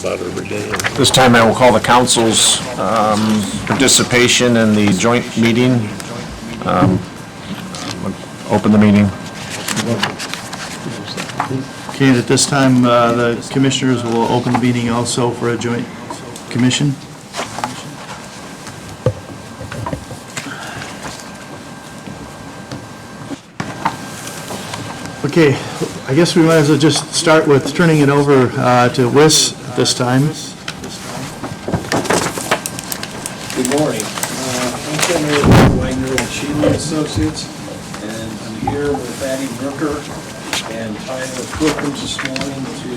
about every day. This time I will call the council's participation in the joint meeting. Open the meeting. Okay, and at this time, the commissioners will open the meeting also for a joint commission. Okay, I guess we might as well just start with turning it over to Wiss this time. Good morning. I'm Senator Waggoner and Scheele Associates, and I'm here with Addie Brooker and Tyler Cookums this morning to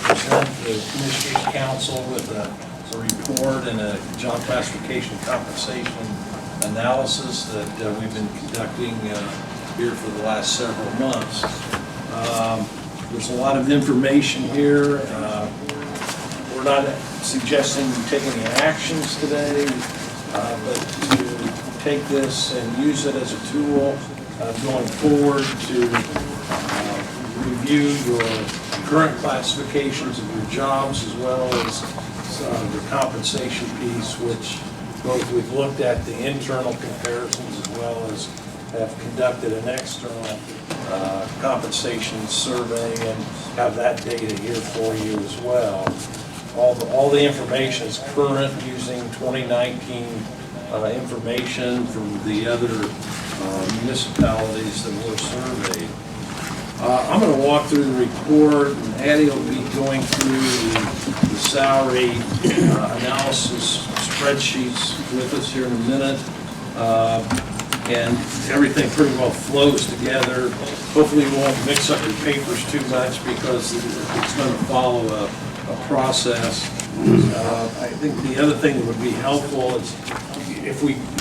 present the Commissioners Council with a report and a job classification compensation analysis that we've been conducting here for the last several months. There's a lot of information here. We're not suggesting you take any actions today, but to take this and use it as a tool going forward to review your current classifications of your jobs as well as the compensation piece, which both we've looked at the internal comparisons as well as have conducted an external compensation survey and have that data here for you as well. All the information is current using 2019 information from the other municipalities that were surveyed. I'm going to walk through the report, and Addie will be going through the salary analysis spreadsheets with us here in a minute. And everything pretty well flows together. Hopefully you won't mix up your papers too much because it's going to follow a process. I think the other thing that would be helpful is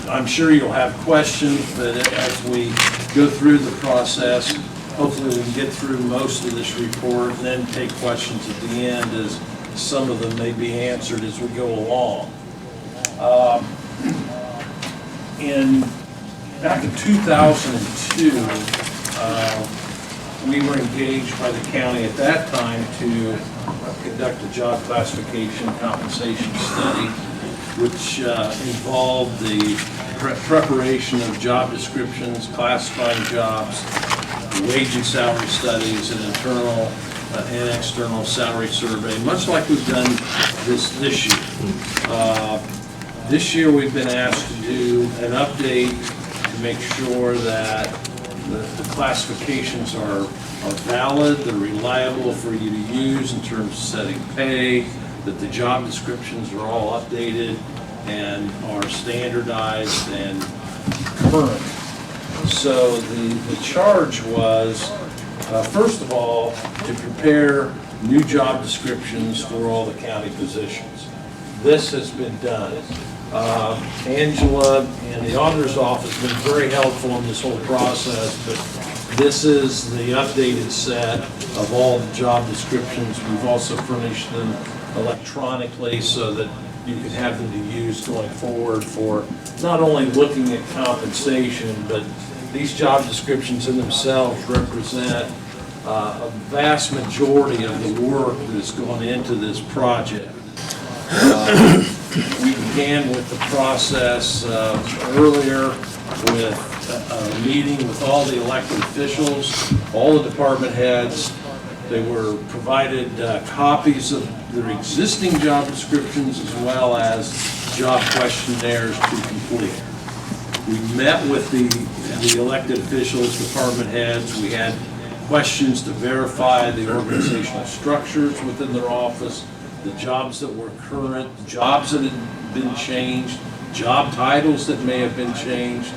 I'm sure you'll have questions, but as we go through the process, hopefully we can get through most of this report and then take questions at the end, as some of them may be answered as we go along. Back in 2002, we were engaged by the county at that time to conduct a job classification compensation study, which involved the preparation of job descriptions, classifying jobs, wage and salary studies, and internal and external salary survey, much like we've done this year. This year we've been asked to do an update to make sure that the classifications are valid, they're reliable for you to use in terms of setting pay, that the job descriptions are all updated and are standardized and current. So the charge was, first of all, to prepare new job descriptions for all the county positions. This has been done. Angela and the auditor's office have been very helpful in this whole process, but this is the updated set of all the job descriptions. We've also furnished them electronically so that you can have them to use going forward for not only looking at compensation, but these job descriptions in themselves represent a vast majority of the work that has gone into this project. We began with the process earlier with a meeting with all the elected officials, all the department heads. They were provided copies of their existing job descriptions as well as job questionnaires to complete. We met with the elected officials, department heads. We had questions to verify the organizational structures within their office, the jobs that were current, jobs that had been changed, job titles that may have been changed,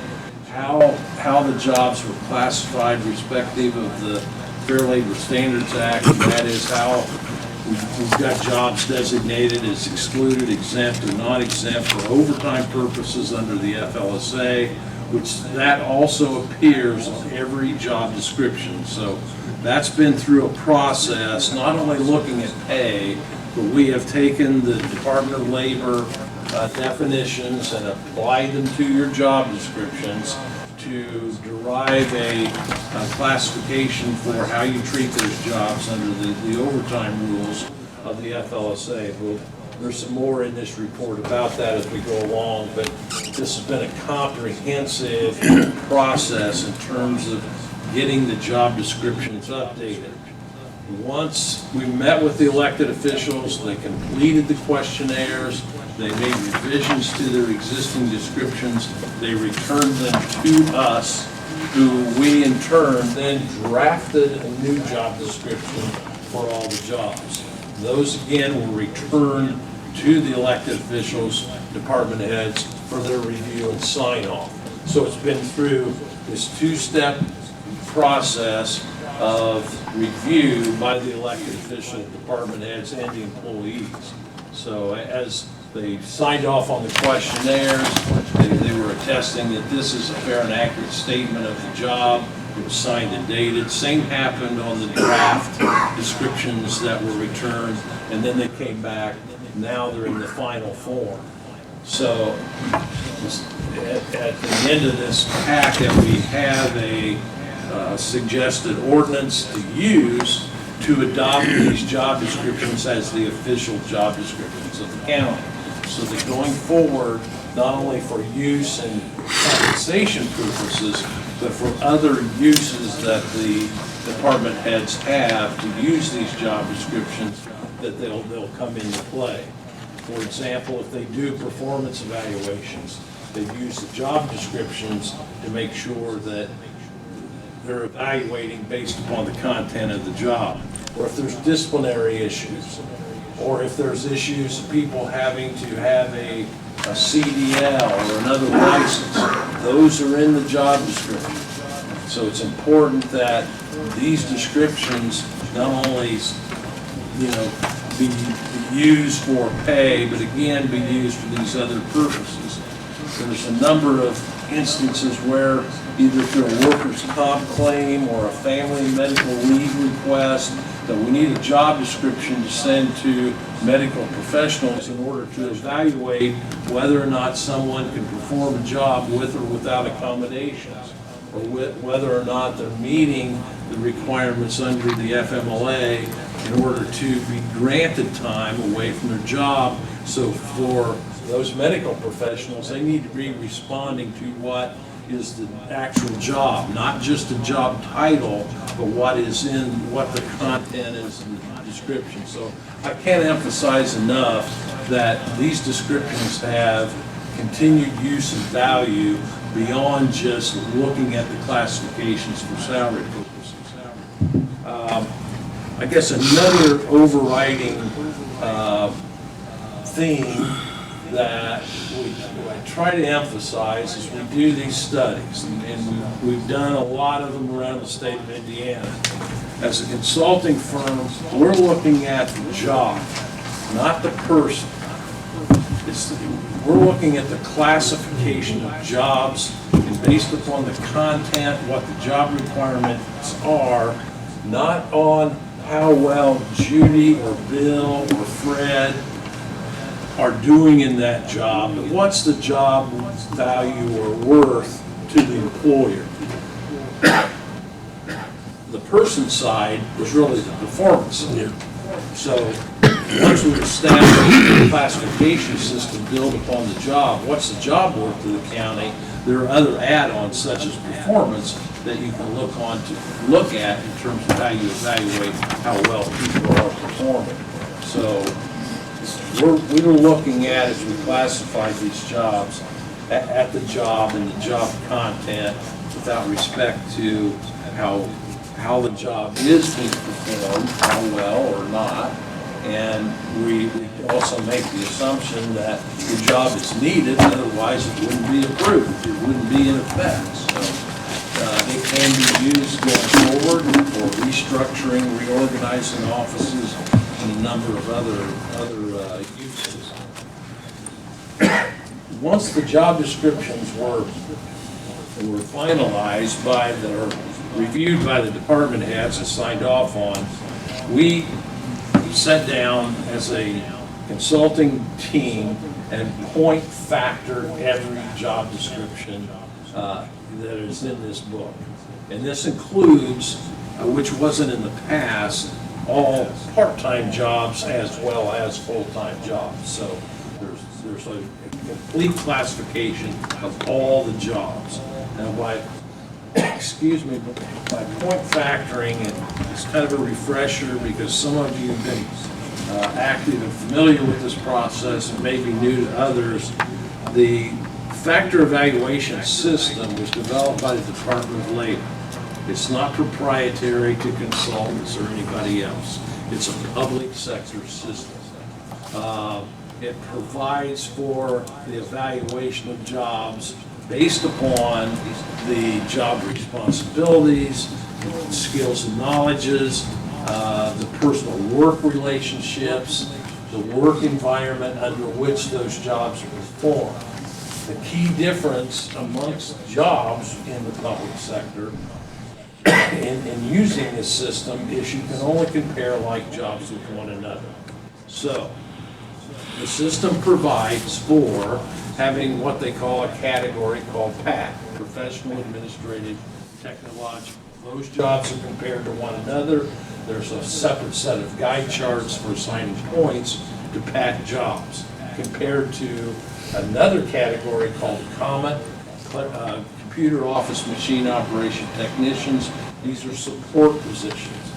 how the jobs were classified respective of the Fair Labor Standards Act, and that is how we've got jobs designated as excluded, exempt, or not exempt for overtime purposes under the FLSA, which that also appears on every job description. So that's been through a process, not only looking at pay, but we have taken the Department of Labor definitions and applied them to your job descriptions to derive a classification for how you treat those jobs under the overtime rules of the FLSA. There's some more in this report about that as we go along, but this has been a comprehensive process in terms of getting the job descriptions updated. Once we met with the elected officials, they completed the questionnaires, they made revisions to their existing descriptions, they returned them to us, who we in turn then drafted a new job description for all the jobs. Those again were returned to the elected officials, department heads, for their review and sign off. So it's been through this two-step process of review by the elected officials, department heads, and the employees. So as they signed off on the questionnaires, they were attesting that this is a fair and accurate statement of the job. It was signed and dated. Same happened on the draft descriptions that were returned, and then they came back. Now they're in the final form. So at the end of this packet, we have a suggested ordinance to use to adopt these job descriptions as the official job descriptions of the county. So that going forward, not only for use and compensation purposes, but for other uses that the department heads have to use these job descriptions, that they'll come into play. For example, if they do performance evaluations, they use the job descriptions to make sure that they're evaluating based upon the content of the job. Or if there's disciplinary issues, or if there's issues of people having to have a CDL or another license, those are in the job description. So it's important that these descriptions not only, be used for pay, but again, be used for these other purposes. There's a number of instances where either through a workers' comp claim or a family medical leave request, that we need a job description to send to medical professionals in order to evaluate whether or not someone can perform a job with or without accommodations, or whether or not they're meeting the requirements under the FMLA in order to be granted time away from their job. So for those medical professionals, they need to be responding to what is the actual job, not just a job title, but what the content is in the description. So I can't emphasize enough that these descriptions have continued use and value beyond just looking at the classifications for salary purposes. I guess another overriding theme that I try to emphasize as we do these studies, and we've done a lot of them around the state of Indiana. As a consulting firm, we're looking at the job, not the person. We're looking at the classification of jobs, and based upon the content, what the job requirements are, not on how well Judy or Bill or Fred are doing in that job, but what's the job value or worth to the employer. The person side is really the performance side. So once we establish a classification system built upon the job, what's the job worth to the county, there are other add-ons such as performance that you can look at in terms of how you evaluate how well people are performing. So we're looking at, as we classify these jobs, at the job and the job content without respect to how the job is being performed, how well or not. And we also make the assumption that the job is needed, otherwise it wouldn't be approved, it wouldn't be in effect. So it can be used going forward for restructuring, reorganizing offices, and a number of other uses. Once the job descriptions were finalized reviewed by the department heads and signed off on, we sat down as a consulting team and point factored every job description that is in this book. And this includes, which wasn't in the past, all part-time jobs as well as full-time jobs. So there's a complete classification of all the jobs. Now by, excuse me, by point factoring, and it's kind of a refresher because some of you have been active and familiar with this process and maybe new to others. The factor evaluation system was developed by the Department of Labor. It's not proprietary to consultants or anybody else. It's a public sector system. It provides for the evaluation of jobs based upon the job responsibilities, skills and knowledges, the personal work relationships, the work environment under which those jobs are performed. The key difference amongst jobs in the public sector in using this system is you can only compare like jobs with one another. So, the system provides for having what they call a category called PAT, Professional, Administrative, Technological. Those jobs are compared to one another. There's a separate set of guide charts for assigning points to PAT jobs, compared to another category called COMET, Computer Office Machine Operation Technicians. These are support positions.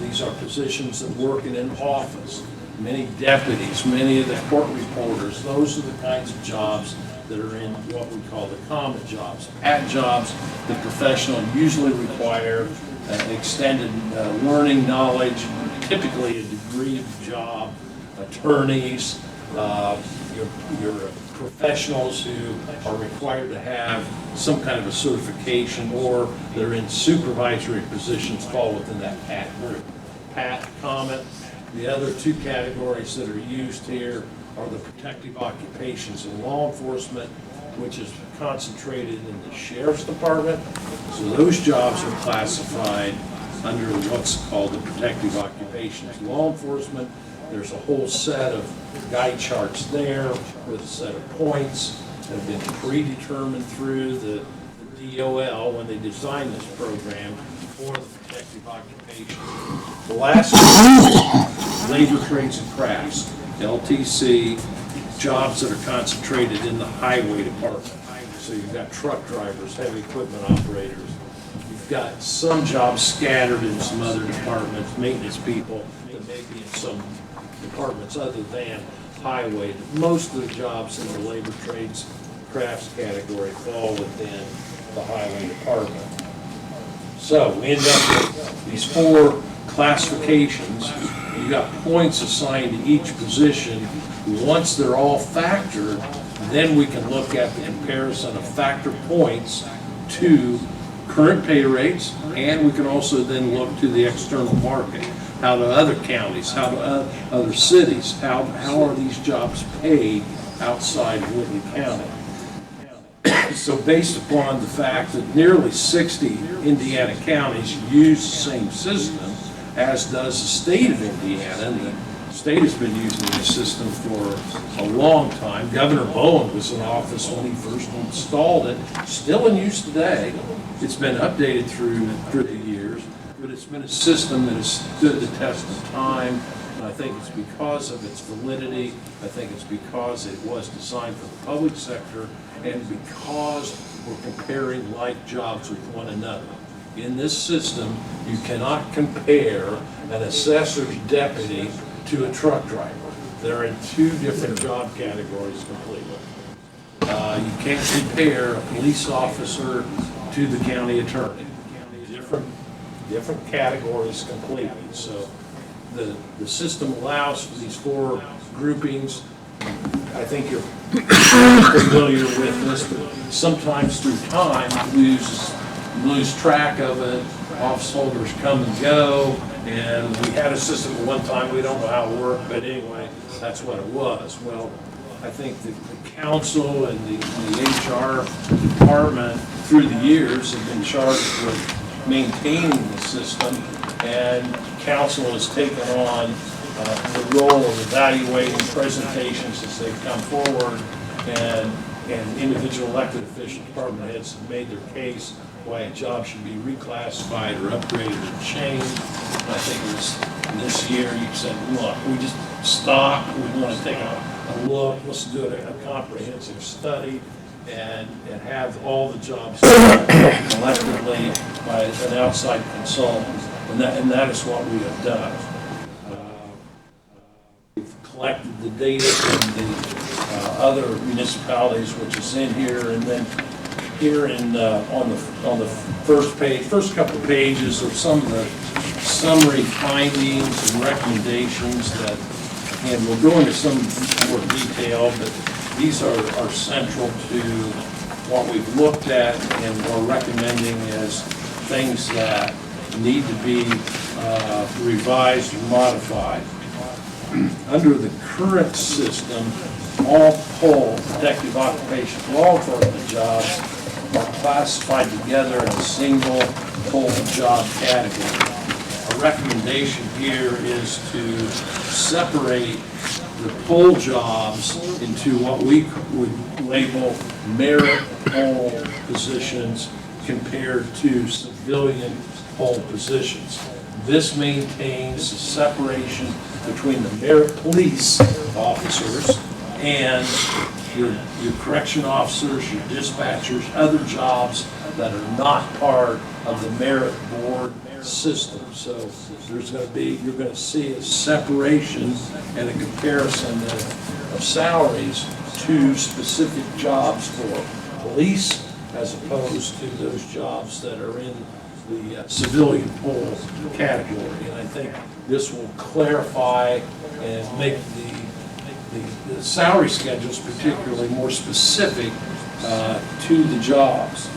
These are positions that work in an office. Many deputies, many of the court reporters, those are the kinds of jobs that are in what we call the common jobs. PAT jobs, the professional usually require extended learning knowledge, typically a degree of job, attorneys, your professionals who are required to have some kind of a certification, or they're in supervisory positions fall within that PAT group. PAT, COMET. The other two categories that are used here are the protective occupations in law enforcement, which is concentrated in the sheriff's department. So those jobs are classified under what's called the protective occupations law enforcement. There's a whole set of guide charts there with a set of points that have been predetermined through the DOL when they designed this program for the protective occupation. The last one, labor trades and crafts, LTC, jobs that are concentrated in the highway department. So you've got truck drivers, heavy equipment operators. You've got some jobs scattered in some other departments, maintenance people that may be in some departments other than highway. Most of the jobs in the labor trades crafts category fall within the highway department. So we end up with these four classifications. You got points assigned to each position. Once they're all factored, then we can look at the comparison of factor points to current pay rates, and we can also then look to the external market. How do other counties, how do other cities, how are these jobs paid outside of Whitley County? So based upon the fact that nearly 60 Indiana counties use the same system, as does the state of Indiana, and the state has been using this system for a long time. Governor Bowen was in office when he first installed it, still in use today. It's been updated through the years, but it's been a system that has stood the test of time. And I think it's because of its validity. I think it's because it was designed for the public sector, and because we're comparing like jobs with one another. In this system, you cannot compare an assessor's deputy to a truck driver. They're in two different job categories completely. You can't compare a police officer to the county attorney. Different categories completely. So the system allows for these four groupings. I think you're familiar with this, but sometimes through time, lose track of it. Office holders come and go, and we had a system at one time. We don't know how it worked, but anyway, that's what it was. Well, I think the council and the HR department through the years have been charged with maintaining the system, and council has taken on the role of evaluating presentations as they come forward, and individual elected official department heads have made their case why a job should be reclassified or upgraded or changed. And I think it was And this year, you said, look, we just stopped, we want to take a look, let's do a comprehensive study and have all the jobs collectively by an outside consultant. And that is what we have done. We've collected the data from the other municipalities, which is in here, and then here on the first couple of pages are some of the summary findings and recommendations that, and we'll go into some more detail, but these are central to what we've looked at and are recommending as things that need to be revised and modified. Under the current system, all POL, protective occupations, law enforcement jobs are classified together in a single POL job category. A recommendation here is to separate the POL jobs into what we would label merit POL positions compared to civilian POL positions. This maintains the separation between the merit police officers and your correction officers, your dispatchers, other jobs that are not part of the merit board system. So there's going to be, you're going to see a separation and a comparison of salaries to specific jobs for police as opposed to those jobs that are in the civilian POL category. And I think this will clarify and make the salary schedules particularly more specific to the jobs.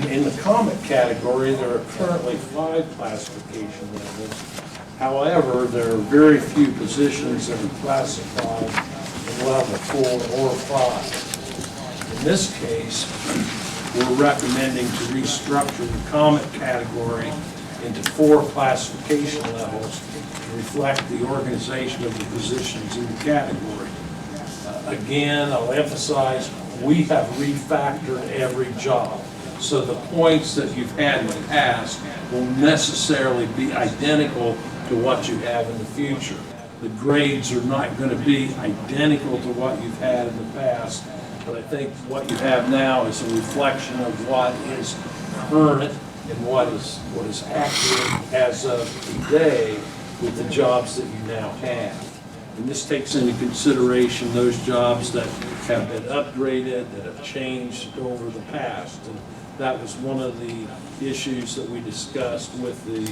In the comment category, there are currently 5 classification levels. However, there are very few positions that are classified in level 4 or 5. In this case, we're recommending to restructure the comment category into 4 classification levels to reflect the organization of the positions in the category. Again, I'll emphasize, we have refactored every job. So the points that you've had in the past will necessarily be identical to what you have in the future. The grades are not going to be identical to what you've had in the past, but I think what you have now is a reflection of what is current and what is accurate as of today with the jobs that you now have. And this takes into consideration those jobs that have been upgraded, that have changed over the past. And that was one of the issues that we discussed with the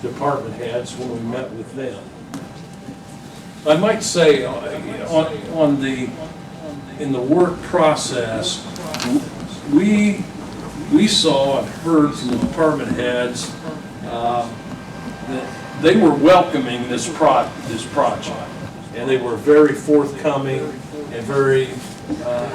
department heads when we met with them. I might say in the work process, we saw and heard from the department heads that they were welcoming this project, and they were very forthcoming and very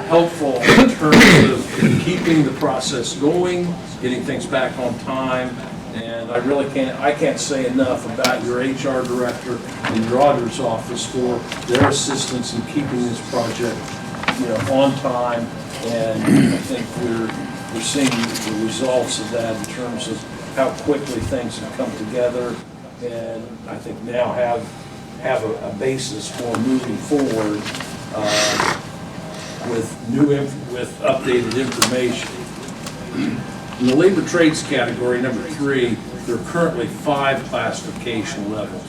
helpful in terms of keeping the process going, getting things back on time. And I can't say enough about your HR director and your auditor's office for their assistance in keeping this project, on time. And I think we're seeing the results of that in terms of how quickly things have come together, and I think now have a basis for moving forward with updated information. In the labor trades category, number 3, there are currently 5 classification levels.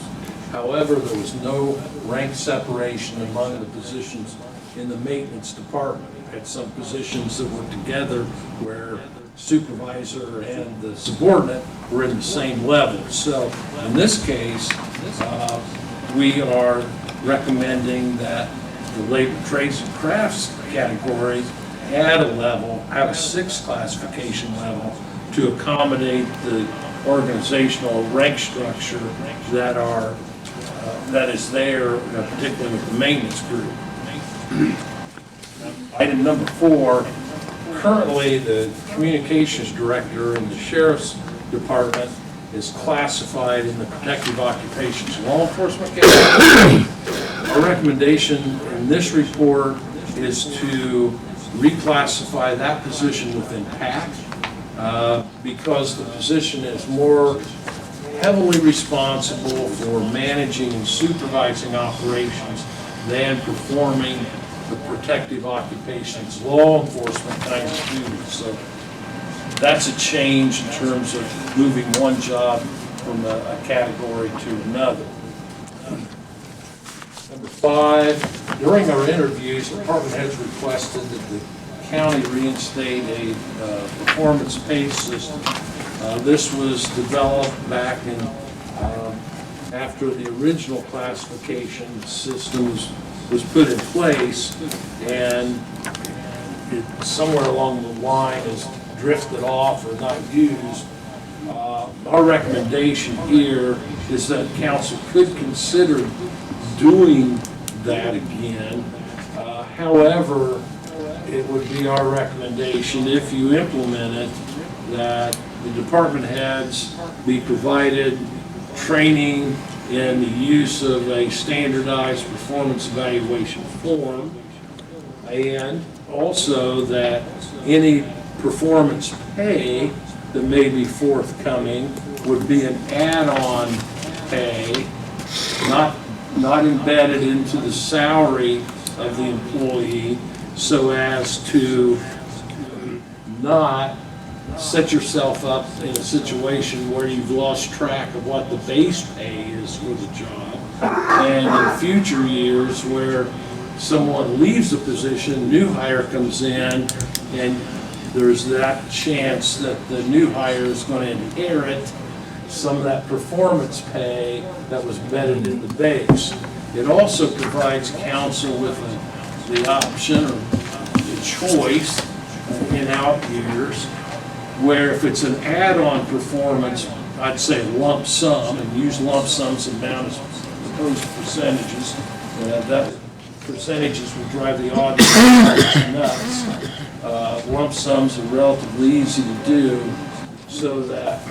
However, there was no rank separation among the positions in the maintenance department. We had some positions that were together where supervisor and the subordinate were in the same level. So in this case, we are recommending that the labor trades and crafts category add a 6 classification level to accommodate the organizational rank structure that is there, particularly with the maintenance group. Item number 4, currently the communications director in the sheriff's department is classified in the protective occupations law enforcement category. Our recommendation in this report is to reclassify that position within PAC because the position is more heavily responsible for managing and supervising operations than performing the protective occupations, law enforcement kinds of duties. So that's a change in terms of moving one job from a category to another. Number 5, during our interviews, department heads requested that the county reinstate a performance pay system. This was developed back in after the original classification system was put in place, and it somewhere along the line has drifted off or not used. Our recommendation here is that council could consider doing that again. However, it would be our recommendation, if you implement it, that the department heads be provided training in the use of a standardized performance evaluation form, and also that any performance pay that may be forthcoming would be an add-on pay, not embedded into the salary of the employee, so as to not set yourself up in a situation where you've lost track of what the base pay is for the job. And in future years where someone leaves the position, new hire comes in, and there's that chance that the new hire is going to inherit some of that performance pay that was embedded in the base. It also provides council with the option or the choice in out years where if it's an add-on performance, I'd say lump sum, and use lump sums amount as opposed to percentages. That percentages will drive the audience nuts. Lump sums are relatively easy to do, so that,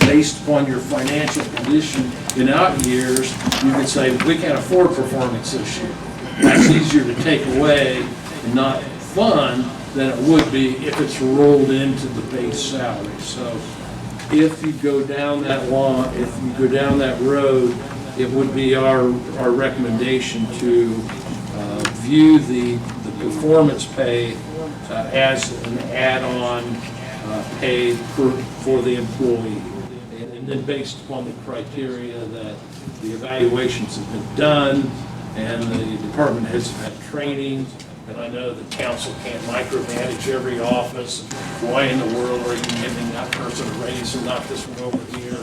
based upon your financial condition in out years, you can say, we can't afford performance this year. That's easier to take away and not fund than it would be if it's rolled into the base salary. So if you go down that road, it would be our recommendation to view the performance pay as an add-on pay for the employee. And then based upon the criteria that the evaluations have been done and the department has had training, and I know the council can't micromanage every office. Why in the world are you giving that person a raise and not this one over here?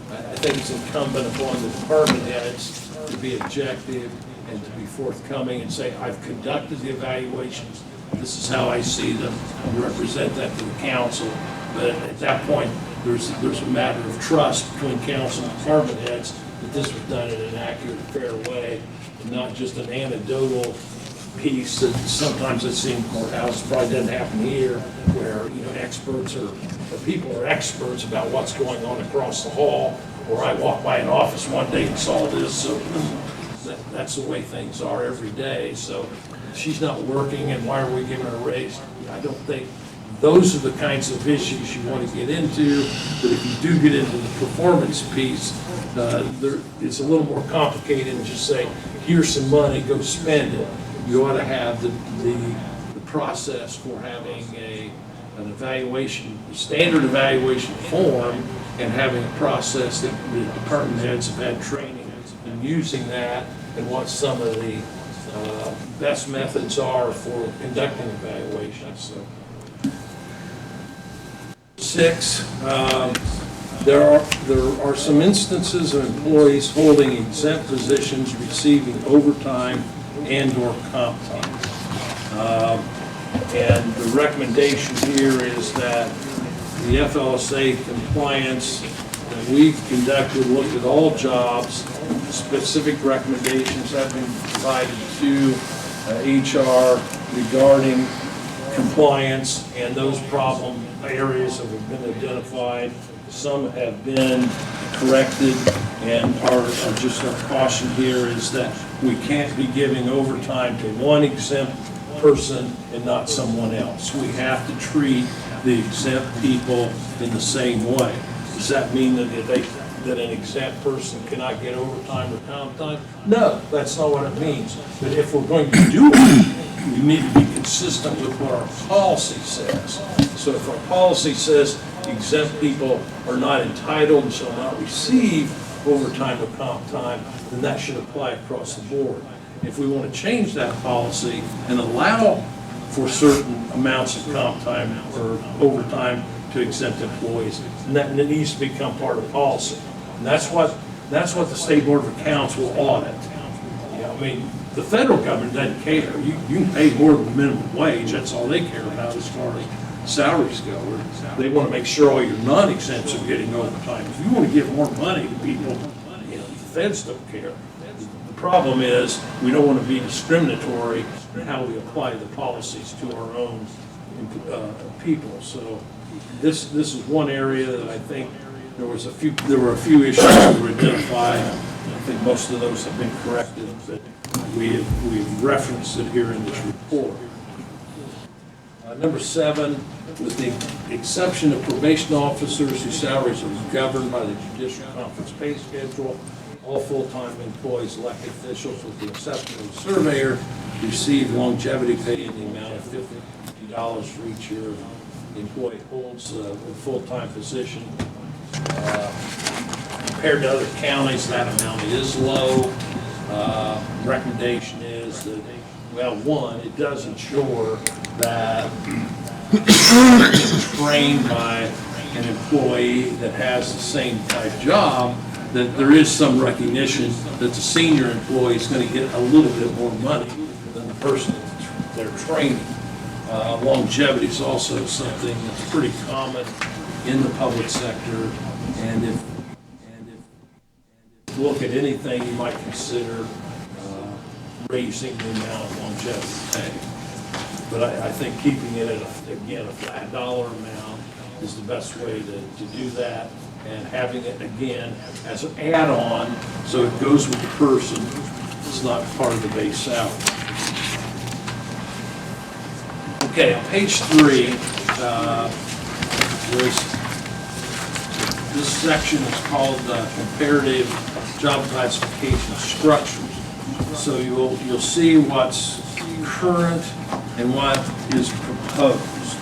I think it's incumbent upon the department heads to be objective and to be forthcoming and say, I've conducted the evaluations, this is how I see them, and represent that to the council. But at that point, there's a matter of trust between council and department heads that this was done in an accurate, fair way, and not just an anecdotal piece that sometimes I've seen in courthouses, probably doesn't happen here, where experts or people are experts about what's going on across the hall, or I walked by an office one day and saw this, so that's the way things are every day. So she's not working, and why are we giving her a raise? I don't think those are the kinds of issues you want to get into, but if you do get into the performance piece, it's a little more complicated than just say, here's some money, go spend it. You ought to have the process for having an evaluation, standard evaluation form, and having a process that the department heads have had training in using that, and what some of the best methods are for conducting evaluations. So, 6, there are some instances of employees holding exempt positions receiving overtime and/or comp time. And the recommendation here is that the FLSA compliance that we've conducted looked at all jobs. Specific recommendations have been provided to HR regarding compliance, and those problem areas have been identified. Some have been corrected, and just our caution here is that we can't be giving overtime to one exempt person and not someone else. We have to treat the exempt people in the same way. Does that mean that that an exempt person cannot get overtime or comp time? No, that's not what it means. But if we're going to do it, we need to be consistent with what our policy says. So if our policy says exempt people are not entitled and shall not receive overtime or comp time, then that should apply across the board. If we want to change that policy and allow for certain amounts of comp time or overtime to exempt employees, and that needs to become part of policy. And that's what the State Board of Accounts will audit. You know, I mean, the federal government doesn't care. You can pay more than the minimum wage. That's all they care about as far as salaries go. They want to make sure all your non-exempts are getting overtime. If you want to give more money to people, you know, the feds don't care. The problem is we don't want to be discriminatory in how we apply the policies to our own people. So this is one area that I think there were a few issues that were identified. I think most of those have been corrected, but we've referenced it here in this report. Number 7, with the exception of probation officers whose salaries are governed by the Judicial Conference pay schedule, all full-time employees, elected officials, with the exception of the surveyor, receive longevity pay in the amount of $50 for each year the employee holds a full-time position. Compared to other counties, that amount is low. Recommendation is that, well, one, it does ensure that trained by an employee that has the same type job, that there is some recognition that the senior employee is going to get a little bit more money than the person that they're training. Longevity is also something that's pretty common in the public sector, and if you look at anything, you might consider raising the amount of longevity pay. But I think keeping it at, again, a flat dollar amount is the best way to do that, and having it, again, as an add-on, so it goes with the person. It's not part of the base salary. Okay, on page 3, this section is called comparative job classification structures. So you'll see what's current and what is proposed.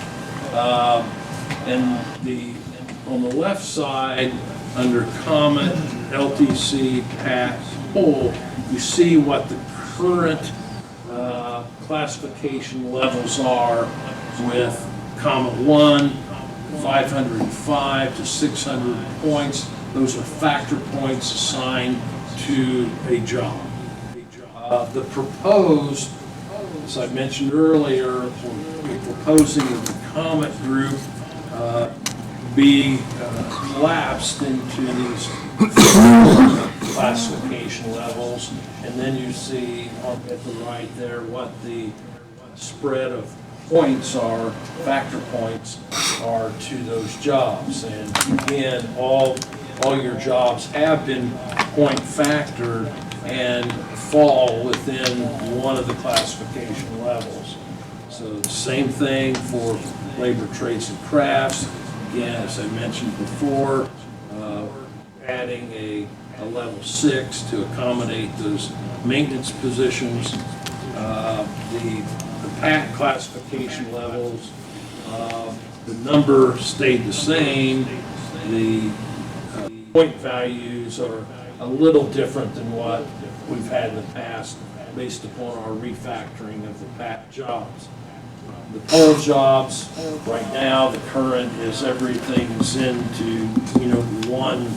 On the left side, under comment, LTC, PAT, poll, you see what the current classification levels are with comment 1, 505 to 600 points. Those are factor points assigned to a job. The proposed, as I mentioned earlier, we're proposing that the comment group be collapsed into these classification levels, and then you see at the right there what the spread of points are, factor points are to those jobs. And again, all your jobs have been point factored and fall within one of the classification levels. So the same thing for labor, trades, and crafts. Again, as I mentioned before, adding a level 6 to accommodate those maintenance positions. The PAT classification levels, the number stayed the same. The point values are a little different than what we've had in the past based upon our refactoring of the PAT jobs. The poll jobs, right now, the current is everything's into, one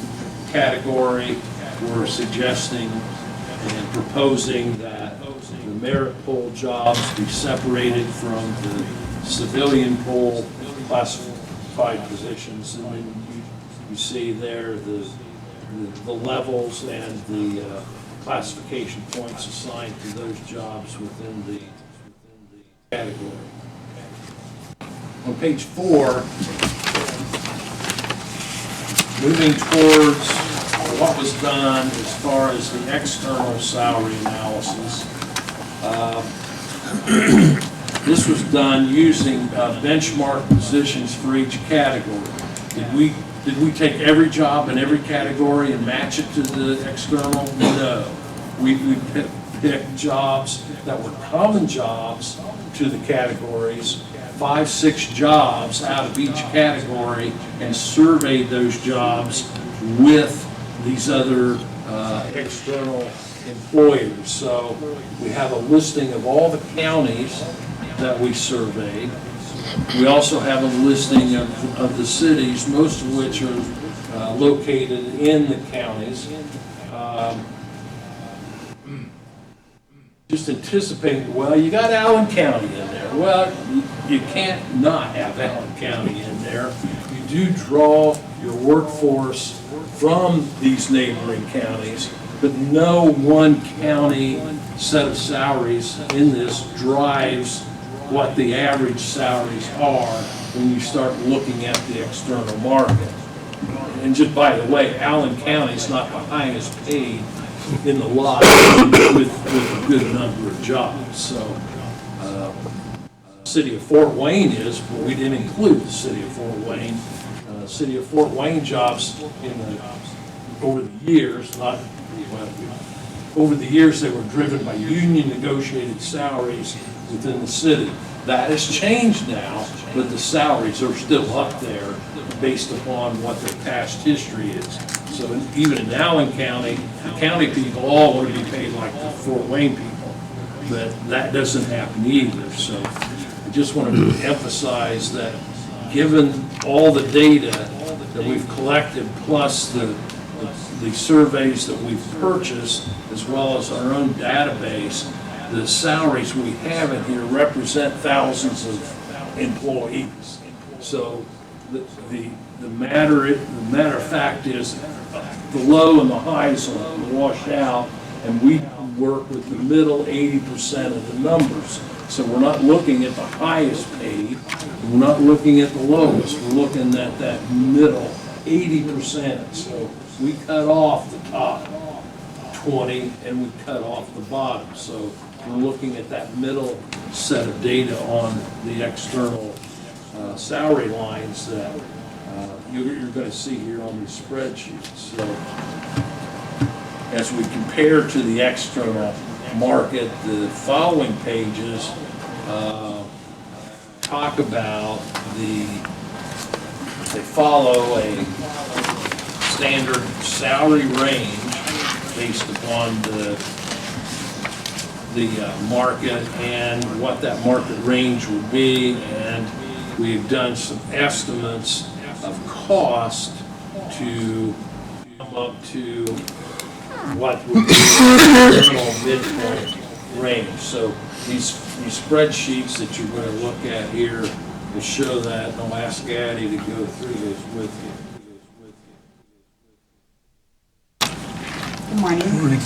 category. We're suggesting and proposing that the merit poll jobs be separated from the civilian poll classified positions. And then you see there the levels and the classification points assigned to those jobs within the category. On page 4, moving towards what was done as far as the external salary analysis. This was done using benchmark positions for each category. Did we Did we take every job in every category and match it to the external? No. We picked jobs that were common jobs to the categories, 5, 6 jobs out of each category, and surveyed those jobs with these other external employers. So we have a listing of all the counties that we surveyed. We also have a listing of the cities, most of which are located in the counties. Just anticipating, well, you got Allen County in there. Well, you can't not have Allen County in there. You do draw your workforce from these neighboring counties, but no one county set of salaries in this drives what the average salaries are when you start looking at the external market. And just by the way, Allen County is not the highest paid in the lot with a good number of jobs. So, city of Fort Wayne is, but we didn't include the city of Fort Wayne. City of Fort Wayne jobs over the years, over the years they were driven by union negotiated salaries within the city. That has changed now, but the salaries are still up there based upon what their past history is. So even in Allen County, the county people all want to be paid like the Fort Wayne people, but that doesn't happen either. So I just wanted to emphasize that given all the data that we've collected, plus the surveys that we've purchased, as well as our own database, the salaries we have in here represent thousands of employees. So the matter of fact is the low and the highs will wash out, and we work with the middle 80% of the numbers. So we're not looking at the highest paid, we're not looking at the lowest, we're looking at that middle 80%. So we cut off the top 20 and we cut off the bottom. So we're looking at that middle set of data on the external salary lines that you're going to see here on these spreadsheets. So as we compare to the external market, the following pages talk about they follow a standard salary range based upon the market and what that market range would be, and we've done some estimates of cost to come up to what would be the general midpoint range. So these spreadsheets that you're going to look at here will show that, and I'll ask Addie to go through those with you. Good morning. Good morning.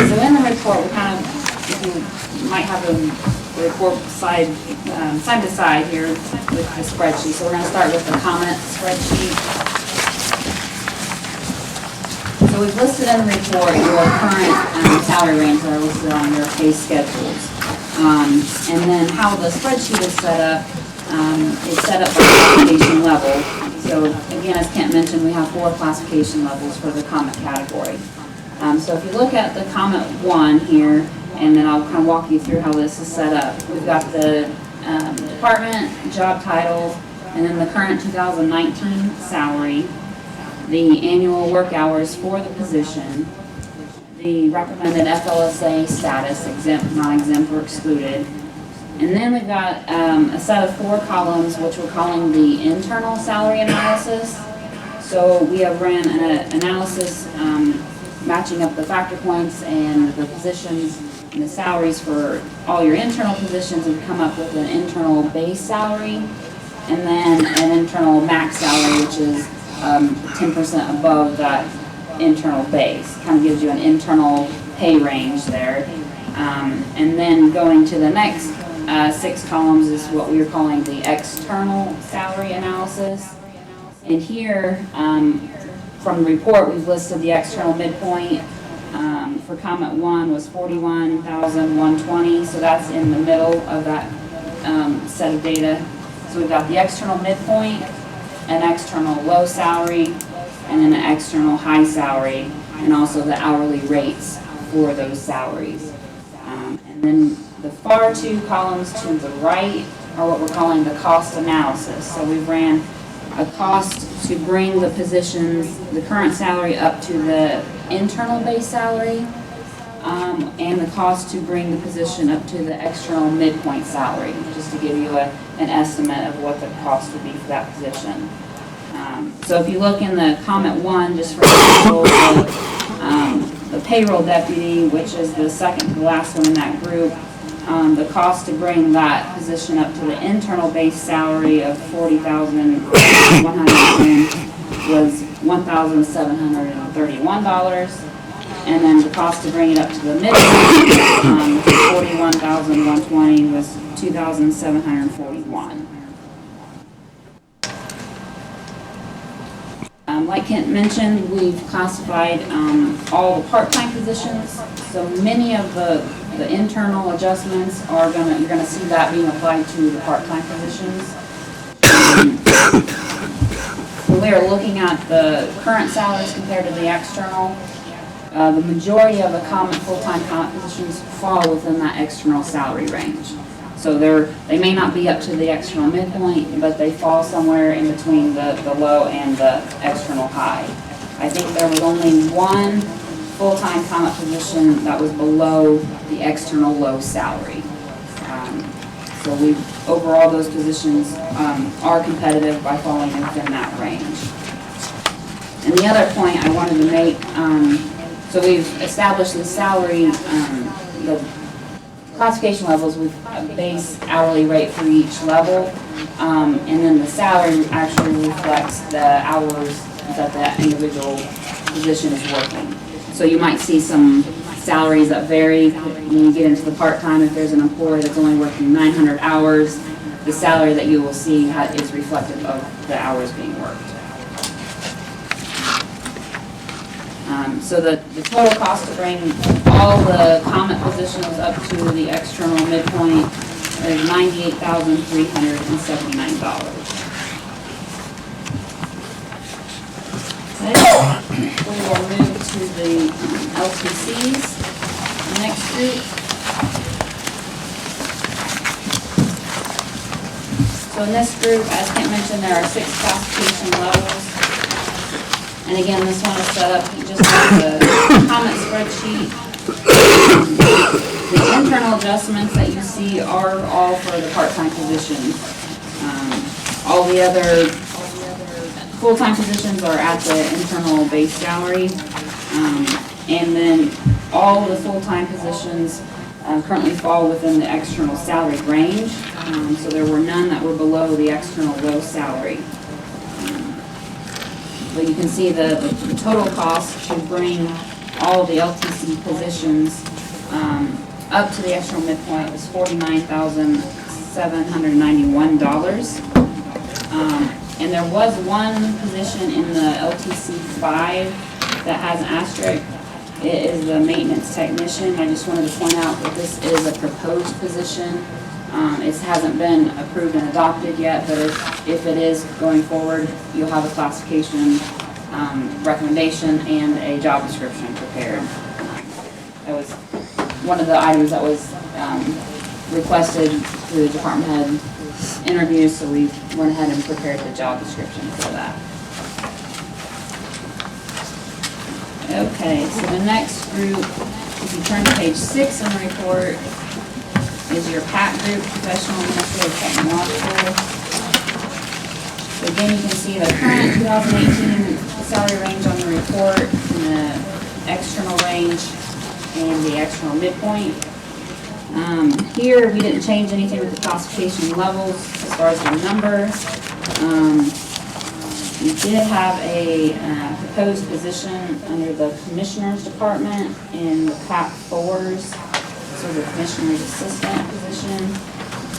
So in the report, we kind of, you might have the report side by side here with the spreadsheet. So we're going to start with the comment spreadsheet. So we've listed in the report your current salary range that are listed on your pay schedules. And then how the spreadsheet is set up, it's set up by classification level. So again, as Kent mentioned, we have 4 classification levels for the comment category. So if you look at the comment 1 here, and then I'll kind of walk you through how this is set up. We've got the department, job title, and then the current 2019 salary, the annual work hours for the position, the recommended FLSA status, exempt, non-exempt, or excluded. And then we've got a set of 4 columns, which we're calling the internal salary analysis. So we have ran an analysis matching up the factor points and the positions and the salaries for all your internal positions, and come up with an internal base salary, and then an internal max salary, which is 10% above that internal base. Kind of gives you an internal pay range there. And then going to the next 6 columns is what we are calling the external salary analysis. And here, from the report, we've listed the external midpoint. For comment 1 was 41,120, so that's in the middle of that set of data. So we've got the external midpoint, an external low salary and then an external high salary, and also the hourly rates for those salaries. And then the far two columns to the right are what we're calling the cost analysis. So we ran a cost to bring the positions, the current salary up to the internal base salary, and the cost to bring the position up to the external midpoint salary, just to give you an estimate of what the cost would be for that position. So if you look in the comment 1, just for example, the payroll deputy, which is the second to the last one in that group, the cost to bring that position up to the internal base salary of $40,110 was $1,731. And then the cost to bring it up to the midpoint, $41,120 was $2,741. Like Kent mentioned, we've classified all the part-time positions. So many of the internal adjustments you're gonna see that being applied to the part-time positions. When we are looking at the current salaries compared to the external, the majority of the full-time comment positions fall within that external salary range. So they may not be up to the external midpoint, but they fall somewhere in between the low and the external high. I think there was only one full-time comment position that was below the external low salary. So overall those positions are competitive by falling within that range. And the other point I wanted to make, so we've established the salary, the classification levels with a base hourly rate for each level, and then the salary actually reflects the hours that that individual position is working. So you might see some salaries that vary when you get into the part-time. If there's an employee that's only working 900 hours, the salary that you will see is reflective of the hours being worked. So the total cost to bring all the comment positions up to the external midpoint is $98,379. Okay. We will move to the LTCs, the next group. So in this group, as Kent mentioned, there are 6 classification levels. And again, this one is set up just like the comment spreadsheet. The internal adjustments that you see are all for the part-time positions. All the other full-time positions are at the internal base salary. And then all the full-time positions currently fall within the external salary range. So there were none that were below the external low salary. But you can see the total cost to bring all the LTC positions up to the external midpoint was $49,791. And there was one position in the LTC 5 that has an asterisk. It is the maintenance technician. I just wanted to point out that this is a proposed position. It hasn't been approved and adopted yet, but if it is going forward, you'll have a classification recommendation and a job description prepared. That was one of the items that was requested through the department head interviews, so we went ahead and prepared the job description for that. Okay, so the next group, if you turn to page 6 in the report, is your PAC group, Professional Administrative Technological. So again, you can see the current 2018 salary range on the report, and the external range, and the external midpoint. Here, we didn't change anything with the classification levels as far as the number. We did have a proposed position under the Commissioner's Department in the PAC 4s. So the Commissioner's Assistant position.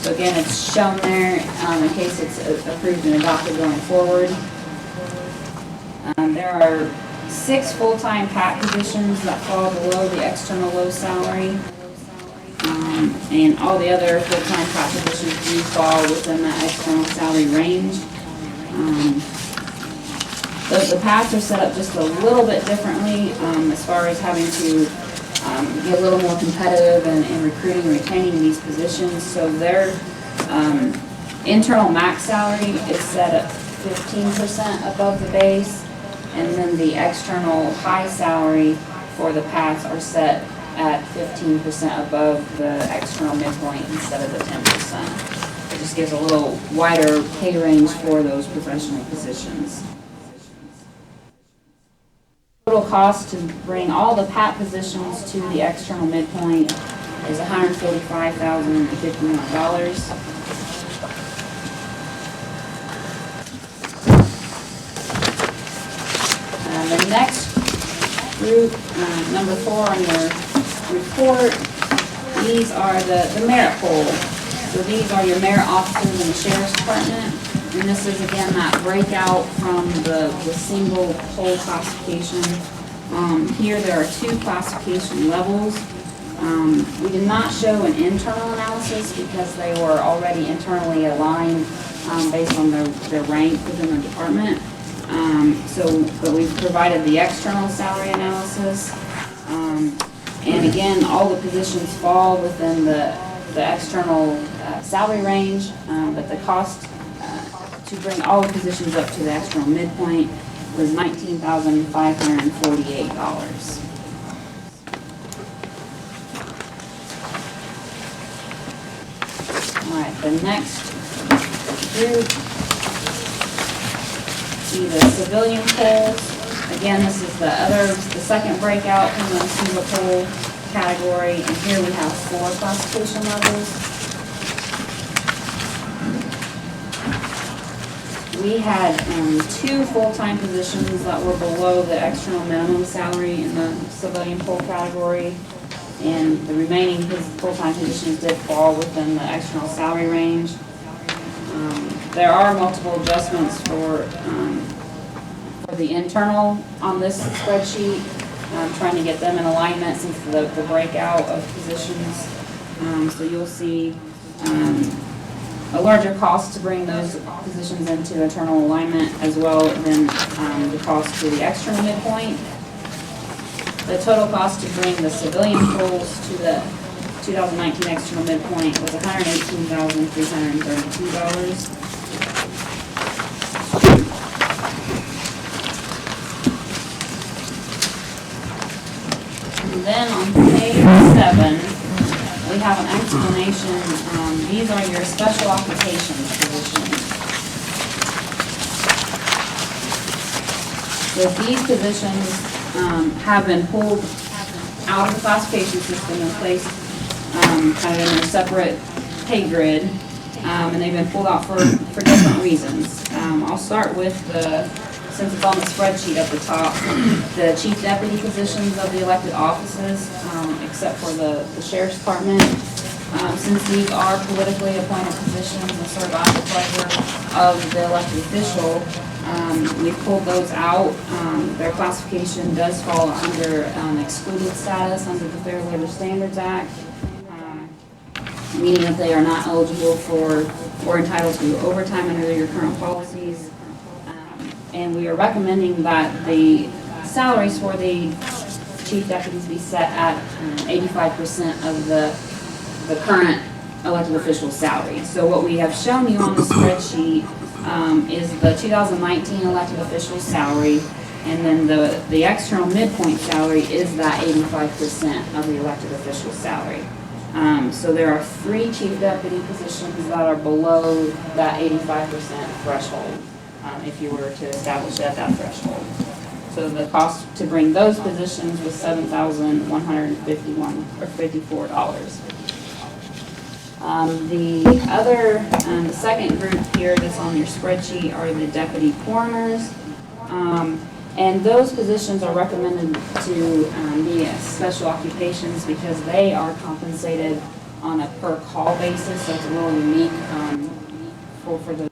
So again, it's shown there in case it's approved and adopted going forward. There are 6 full-time PAC positions that fall below the external low salary. And all the other full-time PAC positions do fall within that external salary range. The paths are set up just a little bit differently as far as having to get a little more competitive in recruiting and retaining these positions. So their internal max salary is set at 15% above the base, and then the external high salary for the paths are set at 15% above the external midpoint instead of the 10%. It just gives a little wider pay range for those professional positions. Total cost to bring all the PAT positions to the external midpoint is $145,051. The next group, number 4 on your report, these are the merit pool. So these are your merit officers in the Sheriff's Department. And this is again that breakout from the single poll classification. Here there are 2 classification levels. We did not show an internal analysis because they were already internally aligned based on their rank within the department. But we've provided the external salary analysis. And again, all the positions fall within the external salary range, but the cost to bring all the positions up to the external midpoint was $19,548. All right, the next group, see the civilian polls. Again, this is the second breakout from the single poll category, and here we have 4 classification levels. We had 2 full-time positions that were below the external minimum salary in the civilian poll category, and the remaining full-time positions did fall within the external salary range. There are multiple adjustments for the internal on this spreadsheet. I'm trying to get them in alignment since the breakout of positions. So you'll see a larger cost to bring those positions into internal alignment, as well as the cost to the external midpoint. The total cost to bring the civilian polls to the 2019 external midpoint was $118,332. And then on page 7, we have an explanation. These are your special occupations positions. So these positions have been pulled out of the classification system and placed kind of in their separate pay grid, and they've been pulled out for different reasons. I'll start with since it's on the spreadsheet at the top, the chief deputy positions of the elected offices, except for the Sheriff's Department. Since these are politically appointed positions and serve at the pleasure of the elected official, we've pulled those out. Their classification does fall under excluded status under the Fair Labor Standards Act, meaning that they are not eligible for or entitled to overtime under your current policies. And we are recommending that the salaries for the chief deputies be set at 85% of the current elected official salary. So what we have shown you on the spreadsheet is the 2019 elected official salary, and then the external midpoint salary is that 85% of the elected official salary. So there are 3 chief deputy positions that are below that 85% threshold, if you were to establish it at that threshold. So the cost to bring those positions was $7,154. The second group here that's on your spreadsheet are the deputy coroners. And those positions are recommended to be special occupations because they are compensated on a per call basis, so it's a little unique for the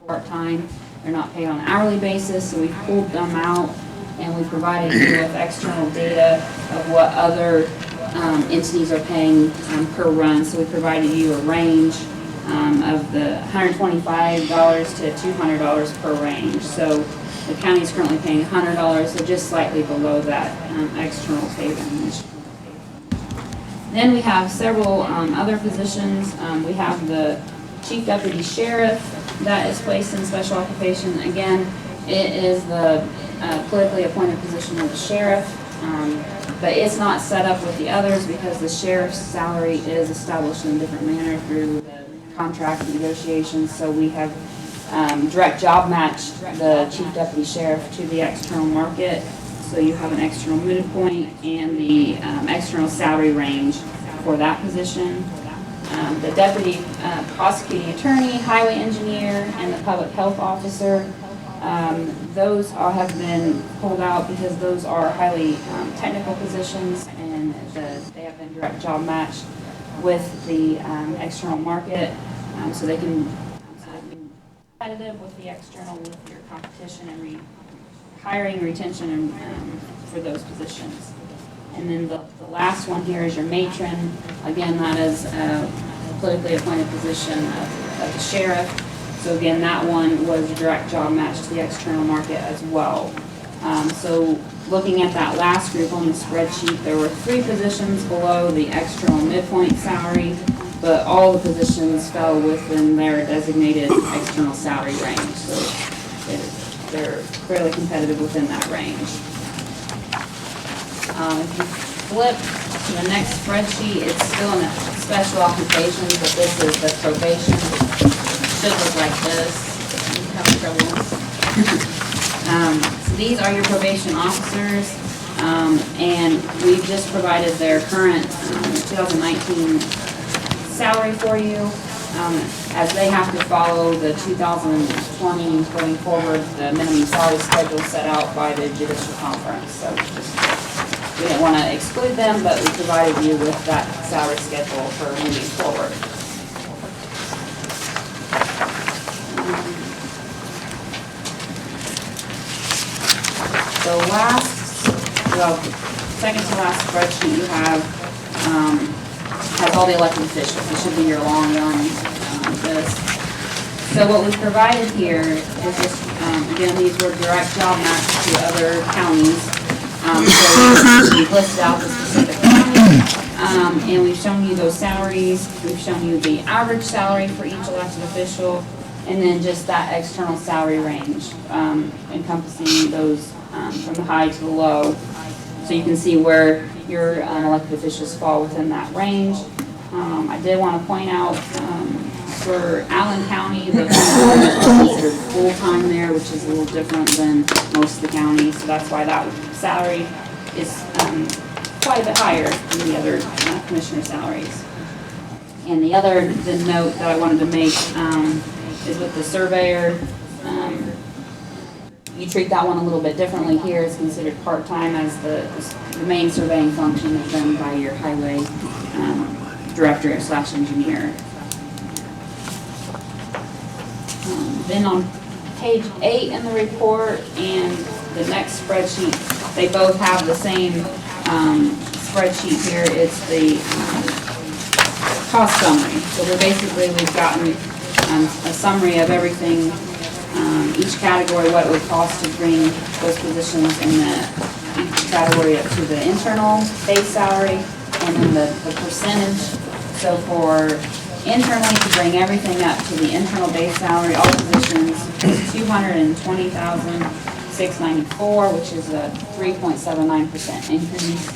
part-time. They're not paid on an hourly basis, so we pulled them out and we provided you with external data of what other entities are paying per run. So we provided you a range of the $125 to $200 per range. So the county is currently paying $100, so just slightly below that external pay range. Then we have several other positions. We have the Chief Deputy Sheriff that is placed in special occupation. Again, it is the politically appointed position of the sheriff, but it's not set up with the others because the sheriff's salary is established in a different manner through the contract negotiations. So we have direct job matched the Chief Deputy Sheriff to the external market. So you have an external midpoint and the external salary range for that position. The Deputy Prosecuting Attorney, Highway Engineer, and the Public Health Officer, those all have been pulled out because those are highly technical positions, and they have been direct job matched with the external market, so they can be competitive with the external, with your competition, and hiring, retention, and for those positions. And then the last one here is your matron. Again, that is a politically appointed position of the sheriff. So again, that one was a direct job match to the external market as well. So looking at that last group on the spreadsheet, there were 3 positions below the external midpoint salary, but all the positions fell within their designated external salary range. So they're fairly competitive within that range. If you flip to the next spreadsheet, it's still in special occupations, but this is the probation. Should look like this. You have trouble. So these are your probation officers, and we've just provided their current 2019 salary for you, as they have to follow the 2020 going forward, the minimum salary schedule set out by the Judicial Conference. So we didn't want to exclude them, but we provided you with that salary schedule for moving forward. The second to last spreadsheet you have has all the elected officials. It should be your long run list. So what we've provided here is just, again, these were direct job matches to other counties. So we've listed out the specific county, and we've shown you those salaries. We've shown you the average salary for each elected official, and then just that external salary range, encompassing those from the high to the low. So you can see where your elected officials fall within that range. I did want to point out for Allen County, the full-timers are considered full-time there, which is a little different than most of the counties. So that's why that salary is quite a bit higher than the other commissioner salaries. And the note that I wanted to make is with the surveyor. You treat that one a little bit differently here. It's considered part-time, as the main surveying function is done by your highway director/engineer. Then on page 8 in the report and the next spreadsheet, they both have the same spreadsheet here. It's the cost summary. So we've gotten a summary of everything, each category, what it would cost to bring those positions in each category up to the internal base salary, and then the percentage. So for internally, to bring everything up to the internal base salary, all positions is $220,694, which is a 3.79% increase.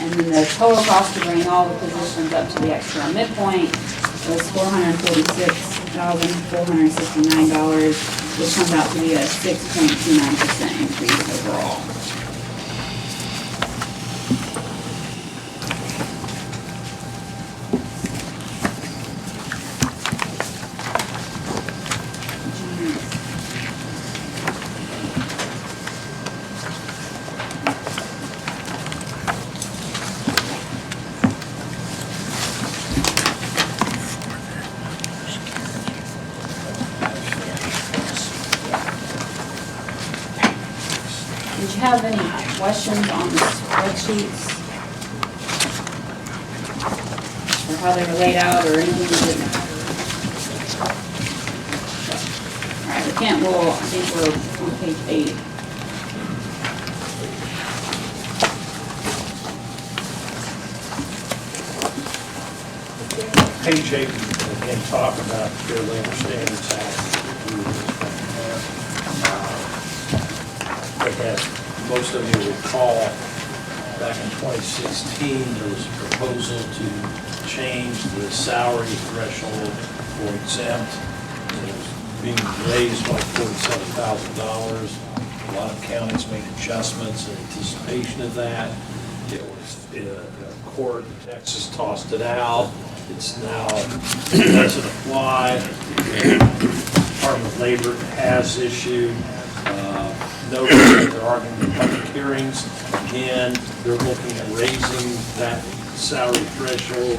And then the total cost to bring all the positions up to the external midpoint was $446,469, which comes out to be a 6.29% increase overall. Did you have any questions on the spreadsheets? or how they were laid out, or anything you didn't? All right, we can't, well, I think we're on page 8. Page 8, again, talk about the Fair Labor Standards Act. As most of you recall, back in 2016, there was a proposal to change the salary threshold for exempt. It was being raised by $47,000. A lot of counties made adjustments in anticipation of that. It was, the court in Texas tossed it out. It's now, it doesn't apply. The Department of Labor has issued notice that there are going to be public hearings. Again, they're looking at raising that salary threshold.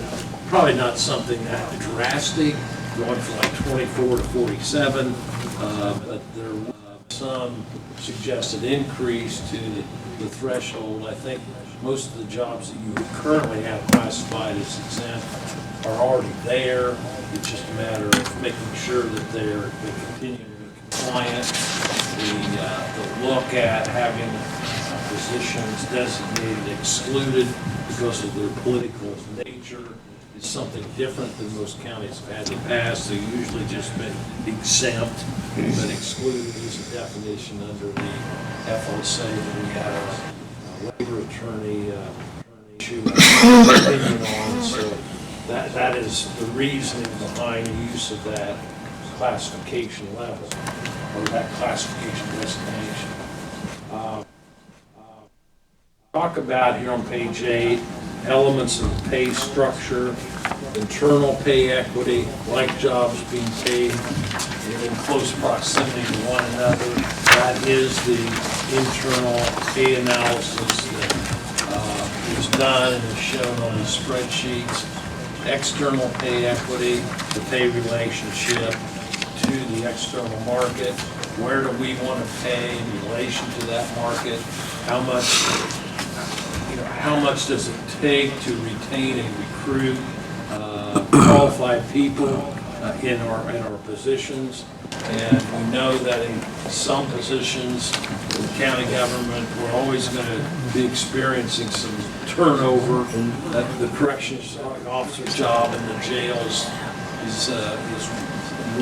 Probably not something that drastic, going from like 24 to 47, but there was some suggested increase to the threshold. I think most of the jobs that you currently have classified as exempt are already there. It's just a matter of making sure that they continue to be compliant. The look at having positions designated excluded because of their political nature is something different than most counties have had in the past. They've usually just been exempt, but excluded is a definition under the FOSA that we had a labor attorney issue opinion on. So that is the reasoning behind the use of that classification level, or that classification designation. Talk about here on page 8, elements of the pay structure, internal pay equity, like jobs being paid in close proximity to one another. That is the internal pay analysis that is done and is shown on the spreadsheets. External pay equity, the pay relationship to the external market. Where do we want to pay in relation to that market? How much does it take to retain and recruit qualified people in our positions? And we know that in some positions in the county government, we're always going to be experiencing some turnover. The corrections officer job in the jails is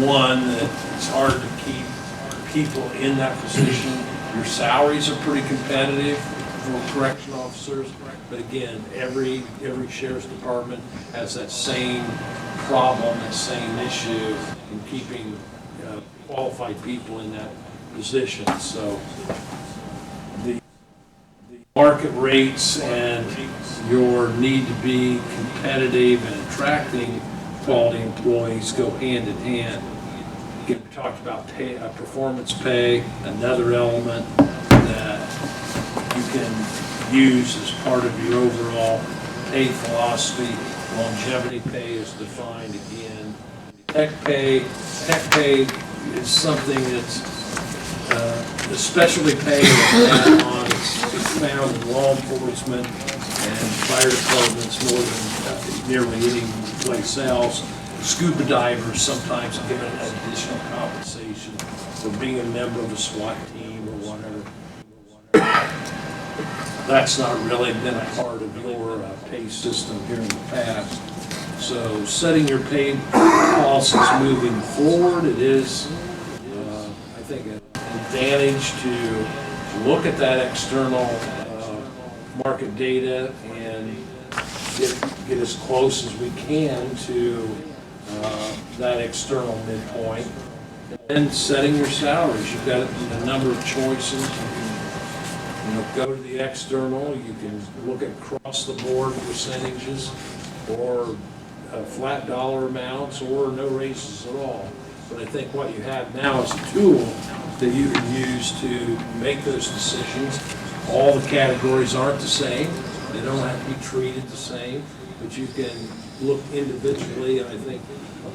one that it's hard to keep people in that position. Your salaries are pretty competitive for correction officers, but again, every sheriff's department has that same problem, that same issue in keeping qualified people in that position. So the market rates and your need to be competitive and attracting quality employees go hand in hand. Again, we talked about performance pay, another element that you can use as part of your overall pay philosophy. Longevity pay is defined again. Tech pay is something that's the specialty pay it's found in law enforcement and fire departments more than nearly any place else. Scuba divers sometimes are given additional compensation for being a member of a SWAT team or whatever. That's not really been a part of your pay system here in the past. So setting your pay policies moving forward, it is, I think, an advantage to look at that external market data and get as close as we can to that external midpoint. And setting your salaries, you've got a number of choices. You can go to the external, you can look at across the board percentages, or flat dollar amounts, or no raises at all. But I think what you have now is a tool that you can use to make those decisions. All the categories aren't the same. They don't have to be treated the same, but you can look individually and I think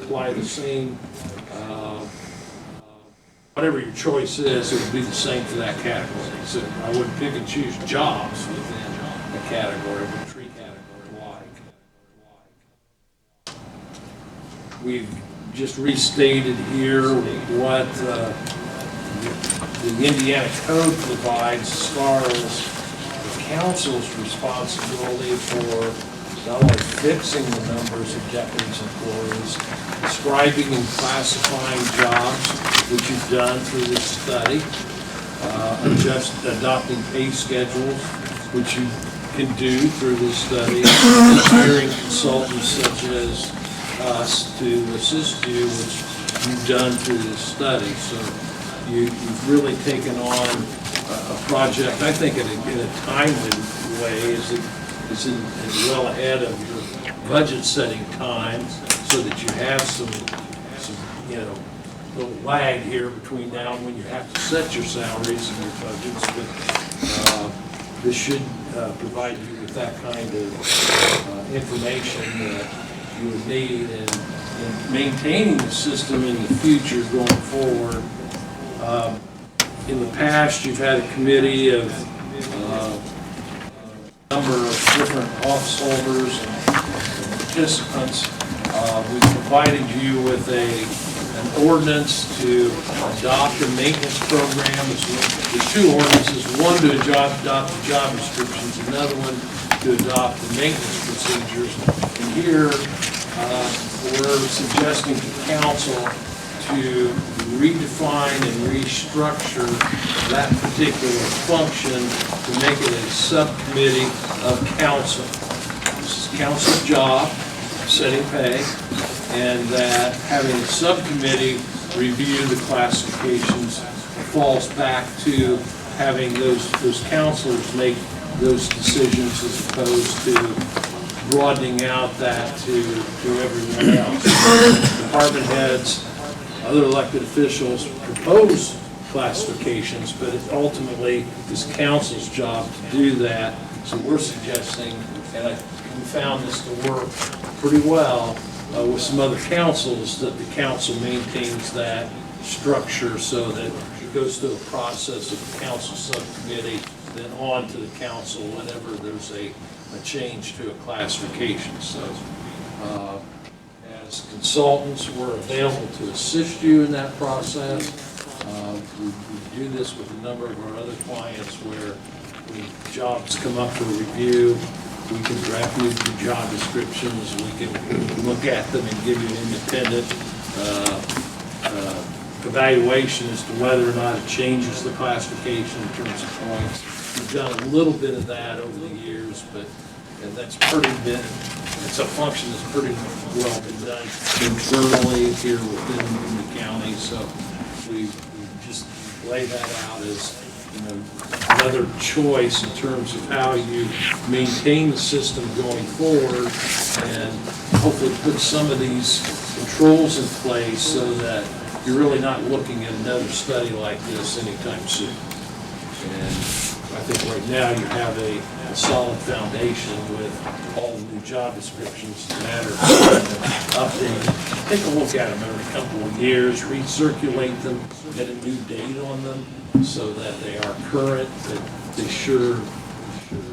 apply the same, whatever your choice is, it would be the same for that category. So I wouldn't pick and choose jobs within a category, but treat category like. we've just restated here what the Indiana code provides as far as the council's responsibility for not only fixing the numbers of deputies and employees, describing and classifying jobs, which you've done through this study, adopting pay schedules, which you can do through this study, and hiring consultants such as us to assist you, which you've done through this study. So you've really taken on a project, I think, in a timely way, is well ahead of your budget setting time, so that you have some little lag here between now and when you have to set your salaries and your budgets. But this should provide you with that kind of information that you would need in maintaining the system in the future going forward. In the past, you've had a committee of a number of different office holders and participants. We provided you with an ordinance to adopt a maintenance program. There's two ordinances, one to adopt the job descriptions, another one to adopt the maintenance procedures. And here, we're suggesting to council to redefine and restructure that particular function to make it a subcommittee of council. This is council's job, setting pay, and that having a subcommittee review the classifications falls back to having those counselors make those decisions as opposed to broadening out that to everyone else. Department heads, other elected officials propose classifications, but it ultimately is council's job to do that. So we're suggesting, and we found this to work pretty well with some other councils, that the council maintains that structure so that it goes through a process of the council subcommittee, then on to the council whenever there's a change to a classification. So as consultants, we're available to assist you in that process. We do this with a number of our other clients where when jobs come up for review, we can draft new job descriptions, we can look at them and give you an independent evaluation as to whether or not it changes the classification in terms of points. We've done a little bit of that over the years, and that's it's a function that's pretty well been done internally here within the county. So we just lay that out as another choice in terms of how you maintain the system going forward, and hopefully put some of these controls in place so that you're really not looking at another study like this anytime soon. And I think right now you have a solid foundation with all the new job descriptions. It's a matter of updating. Take a look at them every couple of years, recirculate them, get a new date on them so that they are current, that they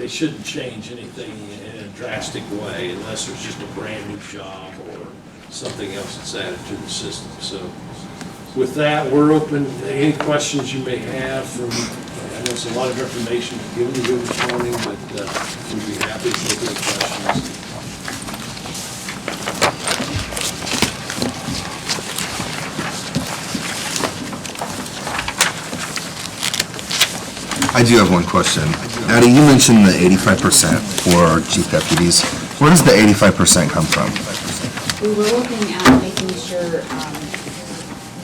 shouldn't change anything in a drastic way unless there's just a brand new job or something else that's added to the system. So with that, we're open to any questions you may have from, I know it's a lot of information given to you this morning, but we'd be happy to take any questions. I do have one question. Addie, you mentioned the 85% for chief deputies. Where does the 85% come from? We were looking at making sure,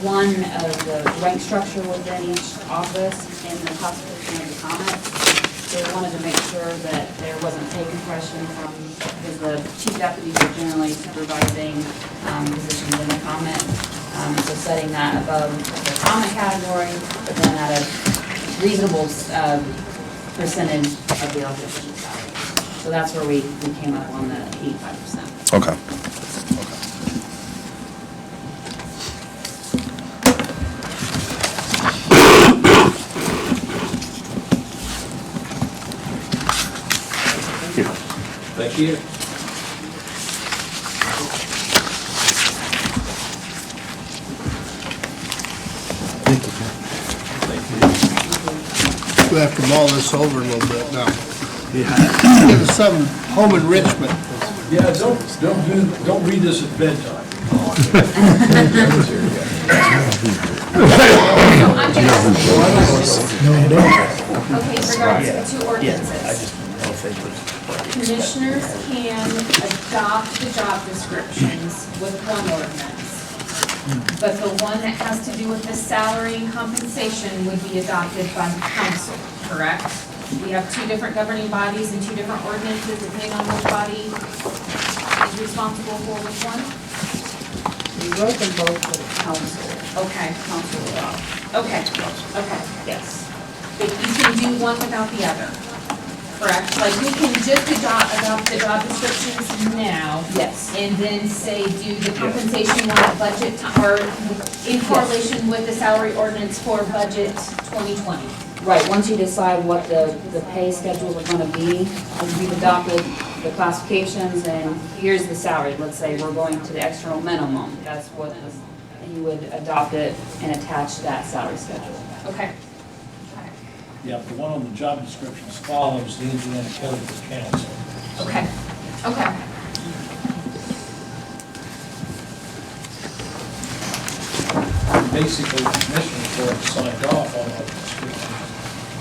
one of the rank structure within each office and the classification of the comments. So we wanted to make sure that there wasn't pay compression from, because the chief deputies are generally supervising positions in the comment. So setting that above the comment category, but then at a reasonable percentage of the electrician's salary. So that's where we came up on the 85%. Okay. Thank you. We have to mull this over a little bit now. Give us some home enrichment. Yeah, don't read this at bedtime. Okay, regards to the two ordinances. Commissioners can adopt the job descriptions with one ordinance. But the one that has to do with the salary and compensation would be adopted by the council, correct? We have two different governing bodies and two different ordinances, depending on which body is responsible for which one? We wrote them both for the council. Okay, Council will adopt. okay, okay. Yes. But you can do one without the other, correct? Like, we can just adopt the job descriptions now. Yes. And then say, do the compensation one at budget, or in correlation with the salary ordinance for budget 2020. Right, once you decide what the pay schedules are gonna be, we've adopted the classifications, and here's the salary. Let's say we're going to the external minimum. That's what, you would adopt it and attach that salary schedule. Okay. Yeah, the one on the job descriptions follows the Indiana Code of Council. Okay, okay. Basically, the commissioners who have signed off on the descriptions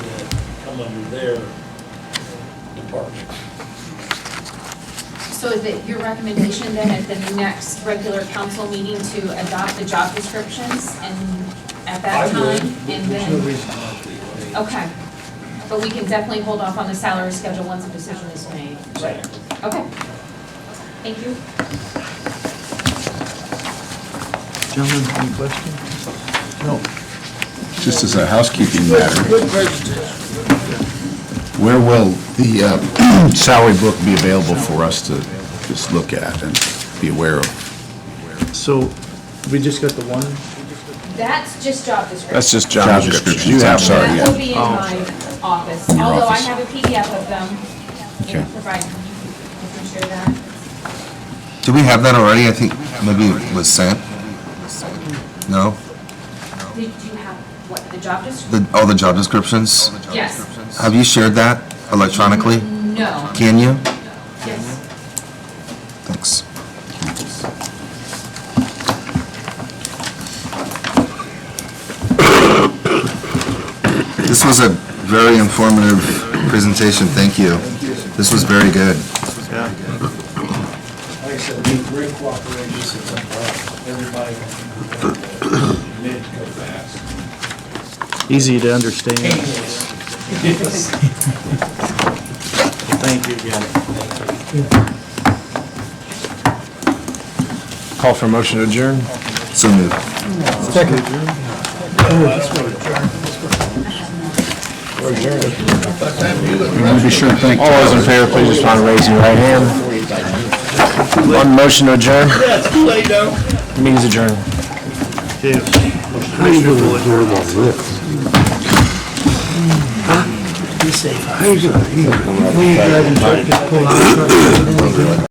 that come under their department. So is it your recommendation then at the next regular council meeting to adopt the job descriptions and at that time? And There's no then, reason not to. okay. But we can definitely hold off on the salary schedule once a decision is made. Right. Okay. Thank you. Gentlemen, any questions? No. Just as a housekeeping matter, Good presentation. where will the salary book be available for us to just look at and be aware of? So, we just got the one? That's just job description. That's just job Job descriptions. descriptions, You I'm have sorry, That yeah. will be in my office, In your although I office. have a PDF of them. Okay. And provide, you can share that. Do we have that already? I think maybe it was sent. No? Did you have, what, the job description? All the job descriptions? Yes. Have you shared that electronically? No. Can you? Yes. Thanks. This was a very informative presentation. Thank you. This was very good. Yeah. Like I said, we need great cooperation, everybody made it go fast. Easy to understand. Painless. Thank you again. Call for motion to adjourn. So moved. Be sure to thank All those in favor, please respond by raising your right hand. On motion to adjourn, meeting's adjourned. Okay. Commissioner Bullock.